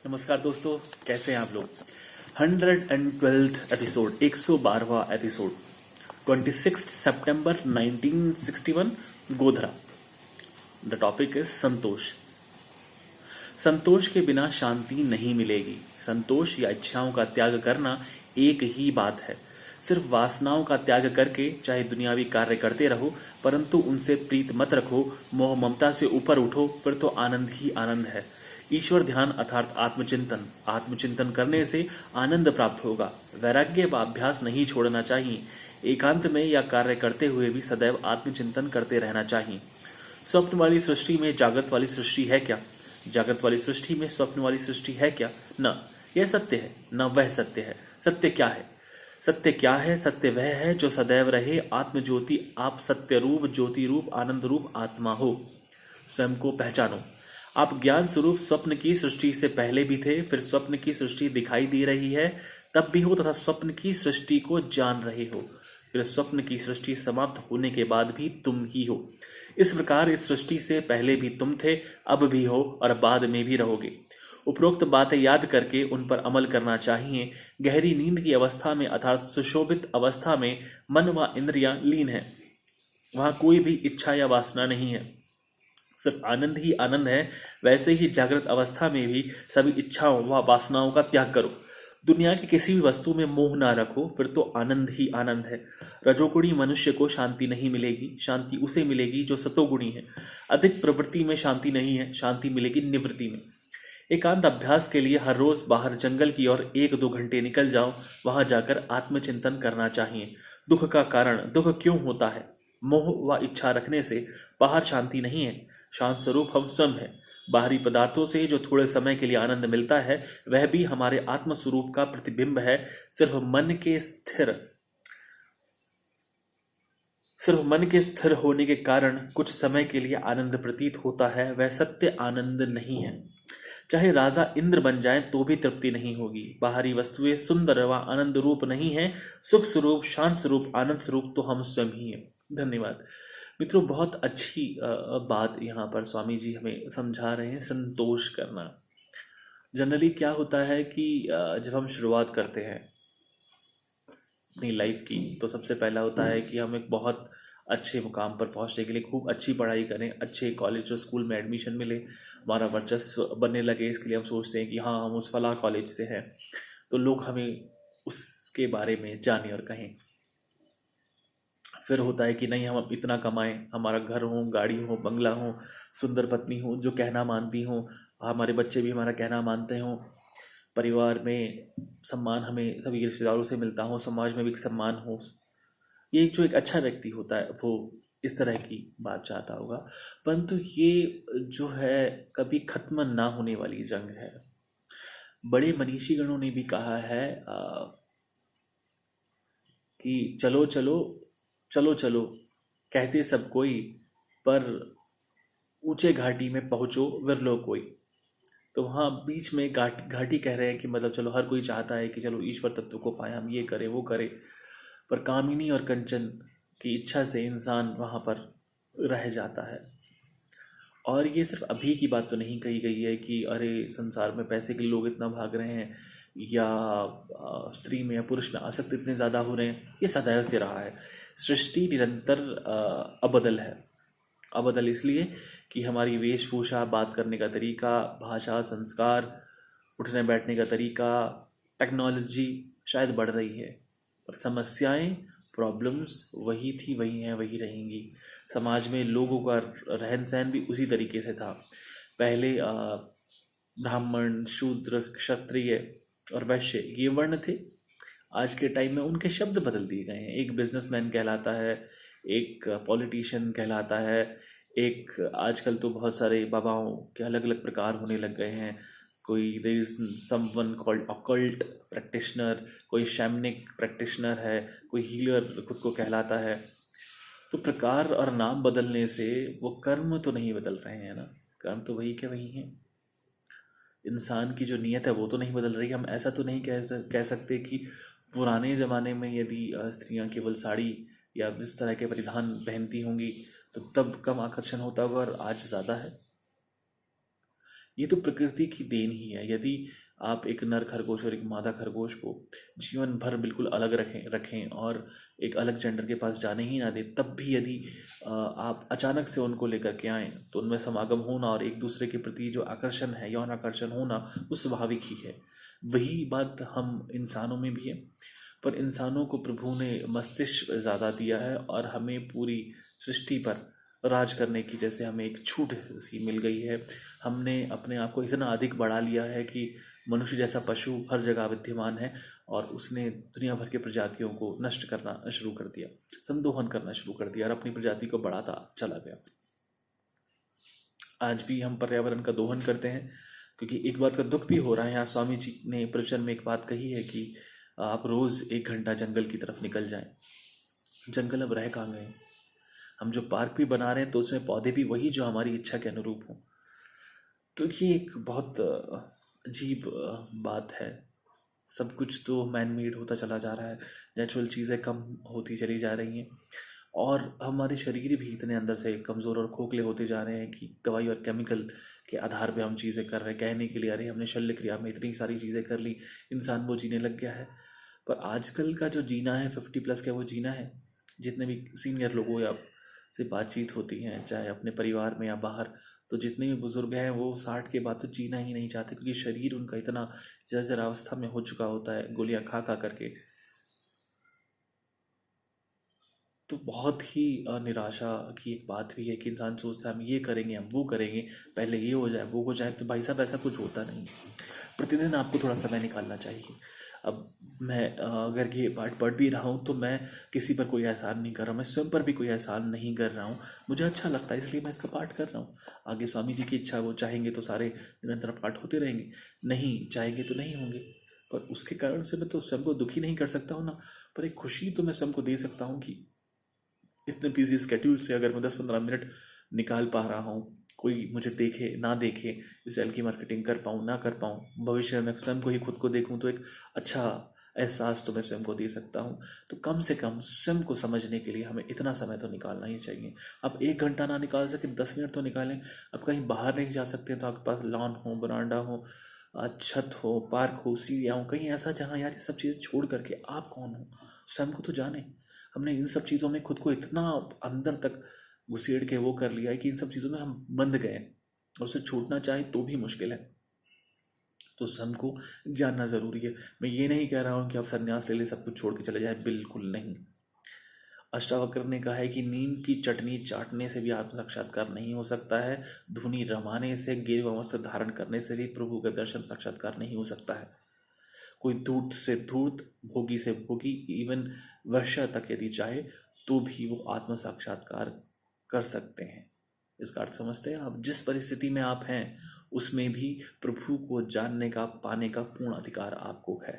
नमस्कार दोस्तों, कैसे हैं आप लोग। 112th एपिसोड, 112वां एपिसोड, 26 सितंबर 1961, Godhra. The topic is santosh. संतोष के बिना शांति नहीं मिलेगी। संतोष या इच्छाओं का त्याग करना एक ही बात है। सिर्फ वासनाओं का त्याग करके चाहे दुनियावी कार्य करते रहो, परंतु उनसे प्रीत मत रखो, मोह ममता से ऊपर उठो, फिर तो आनंद ही आनंद है। ईश्वर ध्यान अर्थात आत्मचिंतन। आत्मचिंतन करने से आनंद प्राप्त होगा। वैराग्य व अभ्यास नहीं छोड़ना चाहिए। एकांत में या कार्य करते हुए भी सदैव आत्मचिंतन करते रहना चाहिए। स्वप्न वाली सृष्टि में जागृत वाली सृष्टि है क्या? जागृत वाली सृष्टि में स्वप्न वाली सृष्टि है क्या? न यह सत्य है, न वह सत्य है। सत्य क्या है? सत्य क्या है? सत्य वह है जो सदैव रहे। आत्म ज्योति आप सत्य रूप, ज्योति रूप, आनंद रूप आत्मा हो। स्वयं को पहचानो। आप ज्ञान स्वरूप स्वप्न की सृष्टि से पहले भी थे, फिर स्वप्न की सृष्टि दिखाई दे रही है तब भी हो, तथा स्वप्न की सृष्टि को जान रहे हो, फिर स्वप्न की सृष्टि समाप्त होने के बाद भी तुम ही हो। इस प्रकार इस सृष्टि से पहले भी तुम थे, अब भी हो और बाद में भी रहोगे। उपरोक्त बातें याद करके उन पर अमल करना चाहिए। गहरी नींद की अवस्था में अर्थात सुशोभित अवस्था में मन व इंद्रियां लीन है। वहां कोई भी इच्छा या वासना नहीं है, सिर्फ आनंद ही आनंद है। वैसे ही जागृत अवस्था में भी सभी इच्छाओं व वासनाओं का त्याग करो। दुनिया की किसी भी वस्तु में मोह ना रखो, फिर तो आनंद ही आनंद है। रजोगुणी मनुष्य को शांति नहीं मिलेगी। शांति उसे मिलेगी जो सतोगुणी है। अधिक प्रवृत्ति में शांति नहीं है, शांति मिलेगी निवृत्ति में। एकांत अभ्यास के लिए हर रोज बाहर जंगल की ओर 1-2 घंटे निकल जाओ। वहां जाकर आत्मचिंतन करना चाहिए। दुख का कारण दुख क्यों होता है? मोह व इच्छा रखने से। बाहर शांति नहीं है। शांत स्वरूप हम स्वयं है। बाहरी पदार्थों से जो थोड़े समय के लिए आनंद मिलता है, वह भी हमारे आत्म स्वरूप का प्रतिबिंब है। सिर्फ मन के स्थिर होने के कारण कुछ समय के लिए आनंद प्रतीत होता है, वह सत्य आनंद नहीं है। चाहे राजा इंद्र बन जाए तो भी तृप्ति नहीं होगी। बाहरी वस्तुएं सुंदर व आनंद रूप नहीं है। सुख स्वरूप, शांत स्वरूप, आनंद स्वरूप तो हम स्वयं ही हैं। धन्यवाद मित्रों। बहुत अच्छी बात यहाँ पर स्वामी जी हमें समझा रहे हैं। संतोष करना जनरली क्या होता है कि जब हम शुरुआत करते हैं अपनी लाइफ की, तो सबसे पहला होता है कि हम एक बहुत अच्छे मुकाम पर पहुंचने के लिए खूब अच्छी पढ़ाई करें, अच्छे कॉलेज और स्कूल में एडमिशन मिले, हमारा वर्चस्व बनने लगे। इसके लिए हम सोचते हैं कि हाँ, हम उस फला कॉलेज से हैं, तो लोग हमें उसके बारे में जाने और कहें। फिर होता है कि नहीं, हम अब इतना कमाएं, हमारा घर हो, गाड़ी हो, बंगला हो, सुंदर पत्नी हो जो कहना मानती हो, हमारे बच्चे भी हमारा कहना मानते हो, परिवार में सम्मान हमें सभी रिश्तेदारों से मिलता हो, समाज में भी एक सम्मान हो। ये जो एक अच्छा व्यक्ति होता है वो इस तरह की बात चाहता होगा। परंतु ये जो है कभी खत्म ना होने वाली जंग है। बड़े मनीषी गणों ने भी कहा है कि चलो चलो चलो चलो कहते सब कोई, पर ऊंचे घाटी में पहुंचो विरलो कोई। तो वहाँ बीच में घाटी कह रहे हैं कि मतलब चलो, हर कोई चाहता है कि चलो ईश्वर तत्व को पाए, हम ये करें वो करें, पर कामिनी और कंचन की इच्छा से इंसान वहाँ पर रह जाता है। और ये सिर्फ अभी की बात तो नहीं कही गई है कि अरे संसार में पैसे के लोग इतना भाग रहे हैं, या स्त्री में या पुरुष में आसक्त इतने ज़्यादा हो रहे हैं। ये सदैव से रहा है। सृष्टि निरंतर अबदल है। अबदल इसलिए कि हमारी वेशभूषा, बात करने का तरीका, भाषा, संस्कार, उठने बैठने का तरीका, टेक्नोलॉजी शायद बढ़ रही है, पर समस्याएं, प्रॉब्लम्स वही थी, वही हैं, वही रहेंगी। समाज में लोगों का रहन सहन भी उसी तरीके से था। पहले ब्राह्मण, शूद्र, क्षत्रिय और वैश्य ये वर्ण थे। आज के टाइम में उनके शब्द बदल दिए गए हैं। एक बिजनेसमैन कहलाता है, एक पॉलिटिशियन कहलाता है, एक आजकल तो बहुत सारे बाबाओं के अलग अलग प्रकार होने लग गए हैं। कोई there is someone called occult practitioner, कोई शैमनिक प्रैक्टिशनर है, कोई हीलर खुद को कहलाता है। तो प्रकार और नाम बदलने से वो कर्म तो नहीं बदल रहे हैं ना। कर्म तो वही के वही हैं। इंसान की जो नीयत है वो तो नहीं बदल रही। हम ऐसा तो नहीं कह सकते कि पुराने ज़माने में यदि स्त्रियां केवल साड़ी या इस तरह के परिधान पहनती होंगी तो तब कम आकर्षण होता होगा और आज ज़्यादा है। ये तो प्रकृति की देन ही है। यदि आप एक नर खरगोश और एक मादा खरगोश को जीवन भर बिल्कुल अलग रखें और एक अलग जेंडर के पास जाने ही ना दें, तब भी यदि आप अचानक से उनको लेकर के आएँ तो उनमें समागम होना और एक दूसरे के प्रति जो आकर्षण है, यौन आकर्षण होना, वो स्वाभाविक ही है। वही बात हम इंसानों में भी है, पर इंसानों को प्रभु ने मस्तिष्क ज़्यादा दिया है और हमें पूरी सृष्टि पर राज करने की जैसे हमें एक छूट सी मिल गई है। हमने अपने आप को इतना अधिक बढ़ा लिया है कि मनुष्य जैसा पशु हर जगह विद्यमान है और उसने दुनिया भर के प्रजातियों को नष्ट करना शुरू कर दिया, संदोहन करना शुरू कर दिया और अपनी प्रजाति को बढ़ाता चला गया। आज भी हम पर्यावरण का दोहन करते हैं, क्योंकि एक बात का दुख भी हो रहा है। यहाँ स्वामी जी ने प्रवचन में एक बात कही है कि आप रोज़ 1 घंटा जंगल की तरफ निकल जाएं। जंगल अब रह कहाँ गए? हम जो पार्क भी बना रहे हैं तो उसमें पौधे भी वही जो हमारी इच्छा के अनुरूप हों। तो ये एक बहुत अजीब बात है। सब कुछ तो मैन मेड होता चला जा रहा है, नेचुरल चीज़ें कम होती चली जा रही हैं और हमारे शरीर भी इतने अंदर से कमज़ोर और खोखले होते जा रहे हैं कि दवाई और केमिकल के आधार पे हम चीज़ें कर रहे हैं। कहने के लिए अरे हमने शल्य क्रिया में इतनी सारी चीज़ें कर ली, इंसान वो जीने लग गया है। पर आजकल का जो जीना है 50+ का, वो जीना है। जितने भी सीनियर लोगों या से बातचीत होती हैं, चाहे अपने परिवार में या बाहर, तो जितने भी बुजुर्ग हैं वो 60 के बाद तो जीना ही नहीं चाहते, क्योंकि शरीर उनका इतना जर्जरावस्था में हो चुका होता है गोलियां खा खा करके। तो बहुत ही निराशा की एक बात भी है कि इंसान सोचता है हम ये करेंगे, हम वो करेंगे, पहले ये हो जाए वो हो जाए। तो भाई साहब ऐसा कुछ होता नहीं। प्रतिदिन आपको थोड़ा समय निकालना चाहिए। अब मैं अगर ये पाठ पढ़ भी रहा हूँ तो मैं किसी पर कोई एहसान नहीं कर रहा, मैं स्वयं पर भी कोई एहसान नहीं कर रहा हूँ। मुझे अच्छा लगता है इसलिए मैं इसका पाठ कर रहा हूँ। आगे स्वामी जी की इच्छा, वो चाहेंगे तो सारे निरंतर पाठ होते रहेंगे, नहीं चाहेंगे तो नहीं होंगे। पर उसके कारण से मैं तो स्वयं को दुखी नहीं कर सकता हूँ ना, पर एक खुशी तो मैं स्वयं को दे सकता हूँ कि इतने बिजी स्केड्यूल से अगर मैं 10-15 मिनट निकाल पा रहा हूँ, कोई मुझे देखे ना देखे, सेल की मार्केटिंग कर पाऊँ ना कर पाऊँ, भविष्य में स्वयं को ही खुद को देखूँ तो एक अच्छा एहसास तो मैं स्वयं को दे सकता हूँ। तो कम से कम स्वयं को समझने के लिए हमें इतना समय तो निकालना ही चाहिए। अब 1 घंटा ना निकाल सके 10 मिनट तो निकालें। अब कहीं बाहर नहीं जा सकते तो आपके पास लॉन हो, बरामदा हो, छत हो, पार्क हो, सीढ़ियाँ हो, कहीं ऐसा जहाँ यार ये सब चीज़ें छोड़ करके आप कौन हो, स्वयं को तो जाने। हमने इन सब चीज़ों में खुद को इतना अंदर तक घुसेड़ के वो कर लिया है कि इन सब चीज़ों में हम बंध गए और उसे छूटना चाहे तो भी मुश्किल है। तो स्वयं को जानना ज़रूरी है। मैं ये नहीं कह रहा हूँ कि आप संन्यास ले ले, सब कुछ छोड़ के चले जाए, बिल्कुल नहीं। अष्टावक्र ने कहा है कि नीम की चटनी चाटने से भी आत्म साक्षात्कार नहीं हो सकता है, धुनी रमाने से, गेरुआ वस्त्र धारण करने से भी प्रभु का दर्शन साक्षात्कार नहीं हो सकता है। कोई धूर्त से धूर्त, भोगी से भोगी, इवन वर्षा तक यदि चाहे तो भी वो आत्म साक्षात्कार कर सकते हैं। इसका अर्थ समझते हैं आप? जिस परिस्थिति में आप हैं उसमें भी प्रभु को जानने का, पाने का पूर्ण अधिकार आपको है।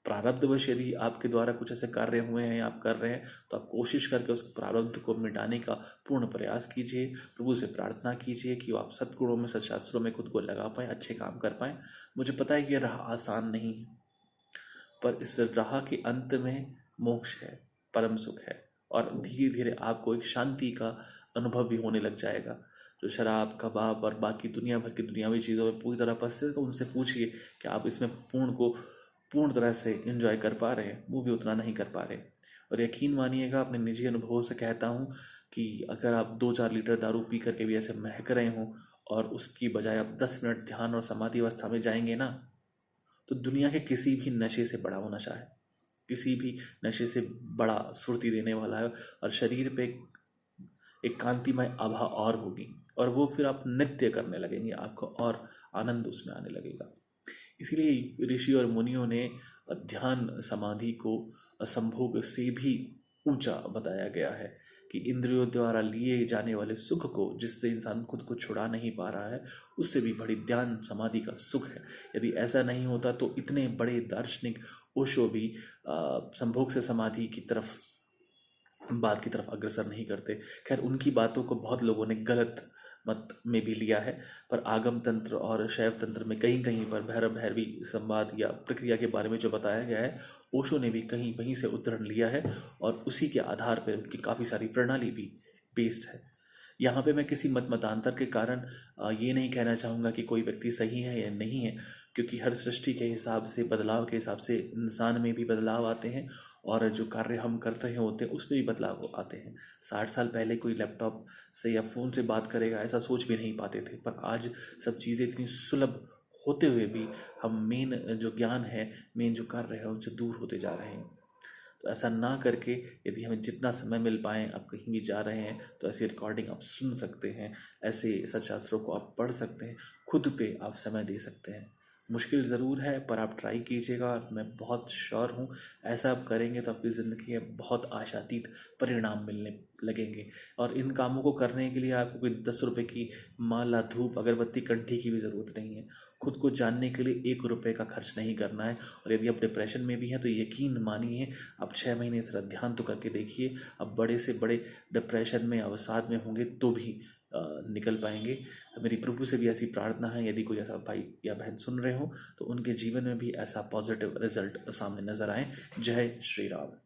प्रारब्धवश यदि आपके द्वारा कुछ ऐसे कार्य हुए हैं, आप कर रहे हैं, तो आप कोशिश करके उस प्रारब्ध को मिटाने का पूर्ण प्रयास कीजिए। प्रभु से प्रार्थना कीजिए कि वो आप सत्गुणों में, सत्शास्त्रों में खुद को लगा पाएँ, अच्छे काम कर पाएँ। मुझे पता है कि यह राह आसान नहीं है, पर इस राह के अंत में मोक्ष है, परम सुख है और धीरे धीरे आपको एक शांति का अनुभव भी होने लग जाएगा। जो शराब, कबाब और बाकी दुनिया भर की दुनियावी चीज़ों में पूरी तरह फंसे, तो उनसे पूछिए कि आप इसमें पूर्ण तरह से एंजॉय कर पा रहे हैं। वो भी उतना नहीं कर पा रहे। और यकीन मानिएगा, अपने निजी अनुभव से कहता हूँ कि अगर आप 2-4 लीटर दारू पी करके भी ऐसे महक रहे हों और उसकी बजाय आप 10 मिनट ध्यान और समाधि अवस्था में जाएंगे ना, तो दुनिया के किसी भी नशे से बड़ा वो नशा है, किसी भी नशे से बड़ा स्फूर्ति देने वाला है और शरीर पे एक कांतिमय आभा और होगी और वो फिर आप नृत्य करने लगेंगे, आपको और आनंद उसमें आने लगेगा। इसीलिए ऋषि और मुनियों ने ध्यान समाधि को असंभोग से भी ऊंचा बताया गया है कि इंद्रियों द्वारा लिए जाने वाले सुख को, जिससे इंसान खुद को छुड़ा नहीं पा रहा है, उससे भी बड़ी ध्यान समाधि का सुख है। यदि ऐसा नहीं होता तो इतने बड़े दार्शनिक ओशो भी संभोग से समाधि की तरफ, बात की तरफ अग्रसर नहीं करते। खैर, उनकी बातों को बहुत लोगों ने गलत मत में भी लिया है, पर आगम तंत्र और शैव तंत्र में कहीं कहीं पर भैरव भैरवी संवाद या प्रक्रिया के बारे में जो बताया गया है, ओशो ने भी कहीं वहीं से उद्धरण लिया है और उसी के आधार पर उनकी काफ़ी सारी प्रणाली भी बेस्ड है। यहाँ पे मैं किसी मत मतांतर के कारण ये नहीं कहना चाहूँगा कि कोई व्यक्ति सही है या नहीं है, क्योंकि हर सृष्टि के हिसाब से, बदलाव के हिसाब से इंसान में भी बदलाव आते हैं और जो कार्य हम कर रहे होते हैं उसमें भी बदलाव आते हैं। 60 साल पहले कोई लैपटॉप से या फ़ोन से बात करेगा ऐसा सोच भी नहीं पाते थे, पर आज सब चीज़ें इतनी सुलभ होते हुए भी हम मेन जो ज्ञान है, मेन जो कार्य है उनसे दूर होते जा रहे हैं। तो ऐसा ना करके यदि हमें जितना समय मिल पाए, आप कहीं भी जा रहे हैं तो ऐसी रिकॉर्डिंग आप सुन सकते हैं, ऐसे सत्शास्त्रों को आप पढ़ सकते हैं, खुद पे आप समय दे सकते हैं। मुश्किल ज़रूर है पर आप ट्राई कीजिएगा, और मैं बहुत श्योर हूँ ऐसा आप करेंगे तो आपकी ज़िंदगी में बहुत आशातीत परिणाम मिलने लगेंगे। और इन कामों को करने के लिए आपको कोई 10 रुपए की माला, धूप, अगरबत्ती, कंठी की भी ज़रूरत नहीं है। खुद को जानने के लिए 1 रुपए का खर्च नहीं करना है। और यदि आप डिप्रेशन में भी हैं तो यकीन मानिए, आप 6 महीने इसका ध्यान तो करके देखिए, आप बड़े से बड़े डिप्रेशन में, अवसाद में होंगे तो भी निकल पाएंगे। मेरी प्रभु से भी ऐसी प्रार्थना है, यदि कोई ऐसा भाई या बहन सुन रहे हो तो उनके जीवन में भी ऐसा पॉजिटिव रिजल्ट सामने नजर आए। जय श्री राम।